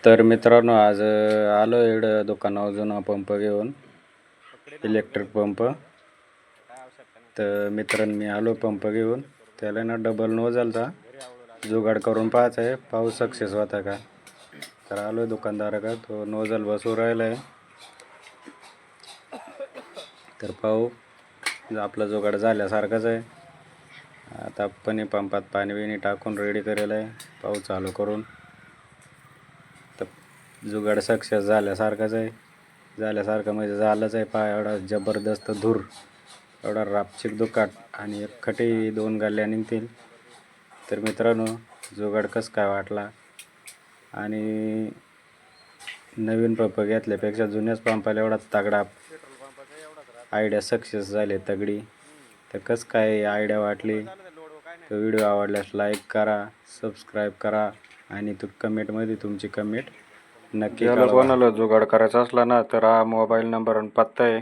तर मित्रांनो आज आलो इकडं दुकानावर जुना पंप घेऊन इलेक्ट्रिक पंप। तर मित्रांनो मी आलो पंप घेऊन, त्याला ना डबल नोजलचा जुगाड करून पाहायचा आहे, पाहू सक्सेस होता का। तर आलो दुकानदारा तो नोजल बसवू राहिला आहे, तर पाहू आपला जुगाड झाल्यासारखाच आहे। आता आपण पंपात पाणी बिणी टाकून रेडी करेल आहे, पाहू चालू करून। तर जुगाड सक्सेस झाल्यासारखाच आहे, झाल्यासारखं म्हणजे झालंच आहे। पहा एवढा जबरदस्त धूर, एवढा रापचिक दुकाट आणि एक खटी 2 गाल्या निघतील। तर मित्रांनो जुगाड कसं काय वाटला, आणि नवीन पंप घेतल्यापेक्षा जुन्याच पंपाला एवढा तगडा आयडिया सक्सेस झाले तगडी। तर कसं काय आयडिया वाटली, तर व्हिडिओ आवडल्यास लाईक करा, सबस्क्राईब करा, आणि कमेंटमध्ये तुमची कमेंट नक्की कळवा। कोणाला जुगाड करायचा असला ना, तर हा मोबाईल नंबर आणि पत्ता आहे,